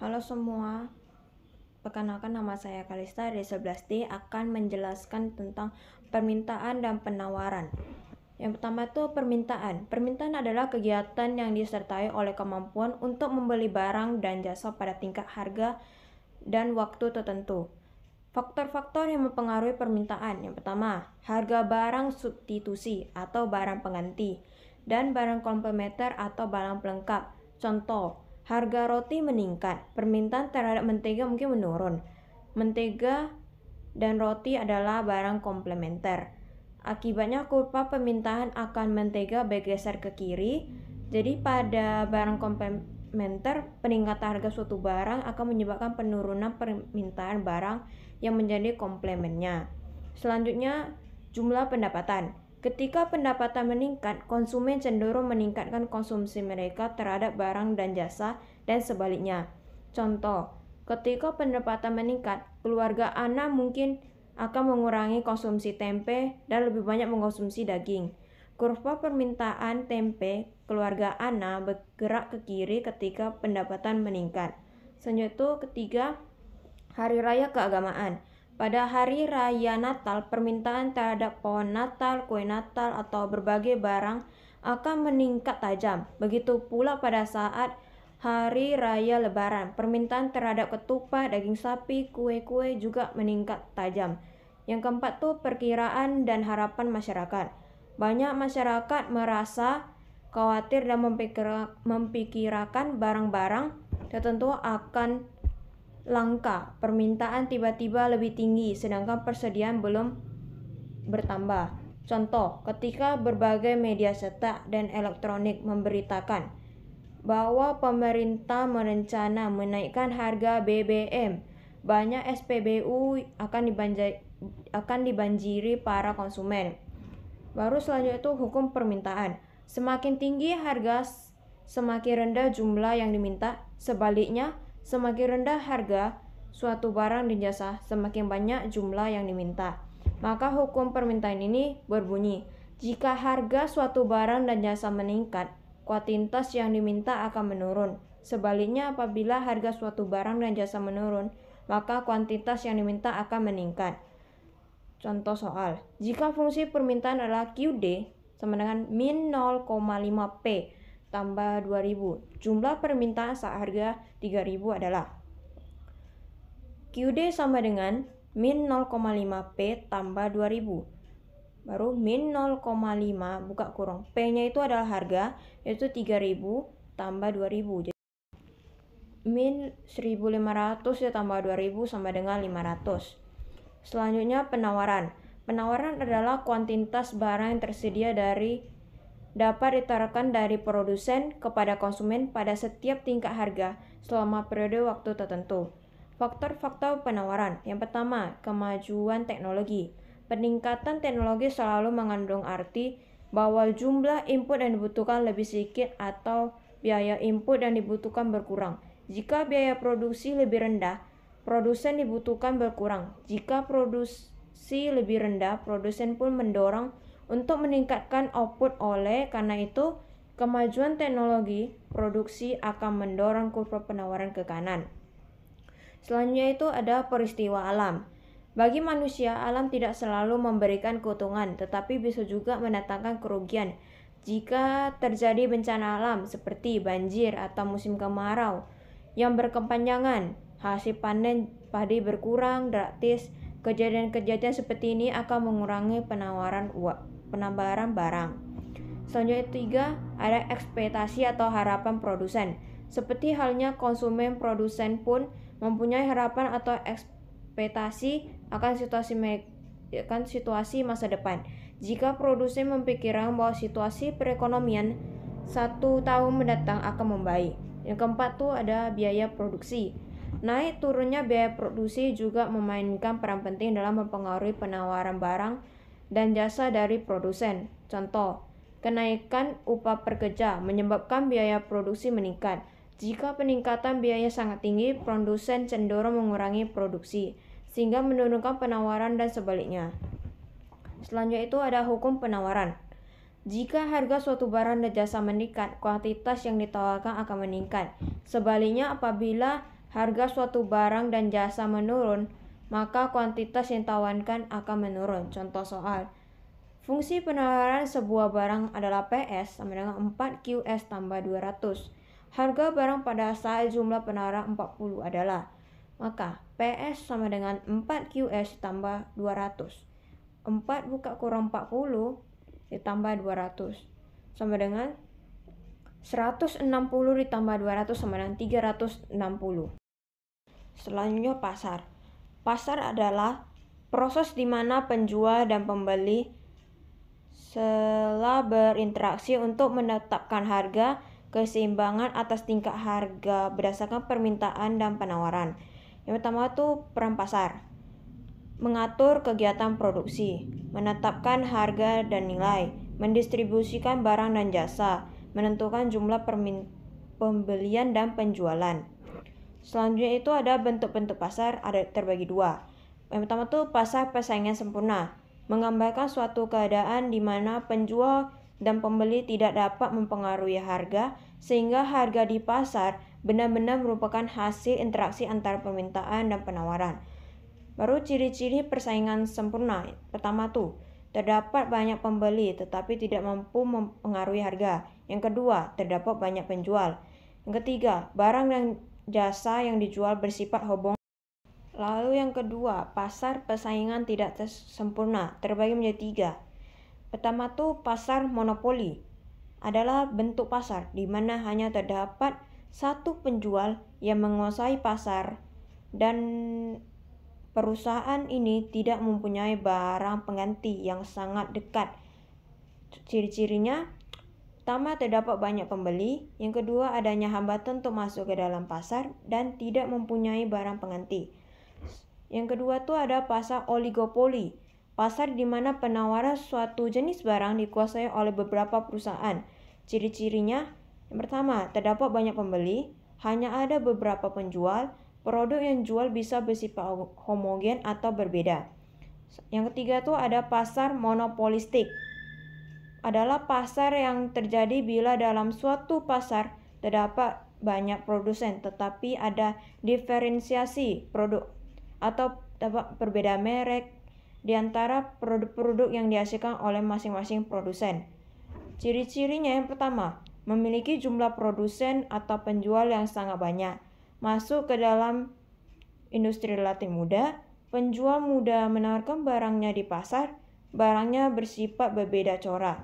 Halo semua, perkenalkan nama saya Kalista dari 11D akan menjelaskan tentang permintaan dan penawaran. Yang pertama itu permintaan. Permintaan adalah kegiatan yang disertai oleh kemampuan untuk membeli barang dan jasa pada tingkat harga dan waktu tertentu. Faktor-faktor yang mempengaruhi permintaan. Yang pertama, harga barang substitusi atau barang pengganti dan barang komplementer atau barang pelengkap. Contoh, harga roti meningkat, permintaan terhadap mentega mungkin menurun. Mentega dan roti adalah barang komplementer. Akibatnya kurva permintaan akan mentega bergeser ke kiri. Jadi pada barang komplementer, peningkatan harga suatu barang akan menyebabkan penurunan permintaan barang yang menjadi komplemennya. Selanjutnya, jumlah pendapatan. Ketika pendapatan meningkat, konsumen cenderung meningkatkan konsumsi mereka terhadap barang dan jasa dan sebaliknya. Contoh, ketika pendapatan meningkat, keluarga Ana mungkin akan mengurangi konsumsi tempe dan lebih banyak mengkonsumsi daging. Kurva permintaan tempe keluarga Ana bergerak ke kiri ketika pendapatan meningkat. Selanjutnya itu ketiga, hari raya keagamaan. Pada hari raya Natal, permintaan terhadap pohon Natal, kue Natal, atau berbagai barang akan meningkat tajam. Begitu pula pada saat hari raya Lebaran, permintaan terhadap ketupat, daging sapi, kue-kue juga meningkat tajam. Yang keempat tuh perkiraan dan harapan masyarakat. Banyak masyarakat merasa khawatir dan memperkirakan barang-barang tertentu akan langka. Permintaan tiba-tiba lebih tinggi sedangkan persediaan belum bertambah. Contoh, ketika berbagai media cetak dan elektronik memberitakan bahwa pemerintah merencana menaikkan harga BBM, banyak SPBU akan dibanjiri para konsumen. Baru selanjutnya itu hukum permintaan. Semakin tinggi harga, semakin rendah jumlah yang diminta. Sebaliknya, semakin rendah harga suatu barang dan jasa, semakin banyak jumlah yang diminta. Maka hukum permintaan ini berbunyi, jika harga suatu barang dan jasa meningkat, kuantitas yang diminta akan menurun. Sebaliknya, apabila harga suatu barang dan jasa menurun, maka kuantitas yang diminta akan meningkat. Contoh soal, jika fungsi permintaan adalah QD sama dengan min 0,5P tambah 2000. Jumlah permintaan saat harga 3000 adalah QD sama dengan min 0,5P tambah 2000. Baru min 0,5 buka kurung. P-nya itu adalah harga, yaitu 3000 tambah 2000. Jadi min 1500 ditambah 2000 sama dengan 500. Selanjutnya penawaran. Penawaran adalah kuantitas barang yang tersedia dapat ditawarkan dari produsen kepada konsumen pada setiap tingkat harga selama periode waktu tertentu. Faktor-faktor penawaran. Yang pertama, kemajuan teknologi. Peningkatan teknologi selalu mengandung arti bahwa jumlah input yang dibutuhkan lebih sedikit atau biaya input yang dibutuhkan berkurang. Jika biaya produksi lebih rendah, produsen dibutuhkan berkurang. Jika produksi lebih rendah, produsen pun mendorong untuk meningkatkan output. Oleh karena itu, kemajuan teknologi produksi akan mendorong kurva penawaran ke kanan. Selanjutnya itu ada peristiwa alam. Bagi manusia, alam tidak selalu memberikan keuntungan, tetapi bisa juga mendatangkan kerugian. Jika terjadi bencana alam seperti banjir atau musim kemarau yang berkepanjangan, hasil panen padi berkurang drastis. Kejadian-kejadian seperti ini akan mengurangi penambahan barang. Selanjutnya tiga, ada ekspektasi atau harapan produsen. Seperti halnya konsumen, produsen pun mempunyai harapan atau ekspektasi akan situasi masa depan. Jika produsen memikirkan bahwa situasi perekonomian 1 tahun mendatang akan membaik. Yang keempat tuh ada biaya produksi. Naik turunnya biaya produksi juga memainkan peran penting dalam mempengaruhi penawaran barang dan jasa dari produsen. Contoh, kenaikan upah pekerja menyebabkan biaya produksi meningkat. Jika peningkatan biaya sangat tinggi, produsen cenderung mengurangi produksi, sehingga menurunkan penawaran dan sebaliknya. Selanjutnya itu ada hukum penawaran. Jika harga suatu barang dan jasa meningkat, kuantitas yang ditawarkan akan meningkat. Sebaliknya, apabila harga suatu barang dan jasa menurun, maka kuantitas yang ditawarkan akan menurun. Contoh soal. Fungsi penawaran sebuah barang adalah PS sama dengan 4QS tambah 200. Harga barang pada saat jumlah penawaran 40 adalah, maka PS sama dengan 4QS tambah 200. 4 buka kurang 40 ditambah 200 sama dengan 160 ditambah 200 sama dengan 360. Selanjutnya pasar. Pasar adalah proses di mana penjual dan pembeli telah berinteraksi untuk menetapkan harga, keseimbangan atas tingkat harga berdasarkan permintaan dan penawaran. Yang pertama itu peran pasar. Mengatur kegiatan produksi, menetapkan harga dan nilai, mendistribusikan barang dan jasa, menentukan jumlah pembelian dan penjualan. Selanjutnya itu ada bentuk-bentuk pasar, ada terbagi dua. Yang pertama itu pasar persaingan sempurna, menggambarkan suatu keadaan di mana penjual dan pembeli tidak dapat mempengaruhi harga, sehingga harga di pasar benar-benar merupakan hasil interaksi antara permintaan dan penawaran. Baru ciri-ciri persaingan sempurna. Pertama tuh, terdapat banyak pembeli tetapi tidak mampu mempengaruhi harga. Yang kedua, terdapat banyak penjual. Yang ketiga, barang dan jasa yang dijual bersifat hubungan. Lalu yang kedua, pasar persaingan tidak sempurna, terbagi menjadi tiga. Pertama tuh pasar monopoli. Adalah bentuk pasar di mana hanya terdapat satu penjual yang menguasai pasar dan perusahaan ini tidak mempunyai barang pengganti yang sangat dekat. Ciri-cirinya, pertama terdapat banyak pembeli, yang kedua adanya hambatan untuk masuk ke dalam pasar dan tidak mempunyai barang pengganti. Yang kedua tuh ada pasar oligopoli, pasar di mana penawaran suatu jenis barang dikuasai oleh beberapa perusahaan. Ciri-cirinya, yang pertama terdapat banyak pembeli, hanya ada beberapa penjual, produk yang jual bisa bersifat homogen atau berbeda. Yang ketiga tuh ada pasar monopolistik, adalah pasar yang terjadi bila dalam suatu pasar terdapat banyak produsen tetapi ada diferensiasi produk atau dapat berbeda merek di antara produk-produk yang dihasilkan oleh masing-masing produsen. Ciri-cirinya yang pertama, memiliki jumlah produsen atau penjual yang sangat banyak. Masuk ke dalam industri relatif mudah, penjual mudah menawarkan barangnya di pasar, barangnya bersifat berbeda corak.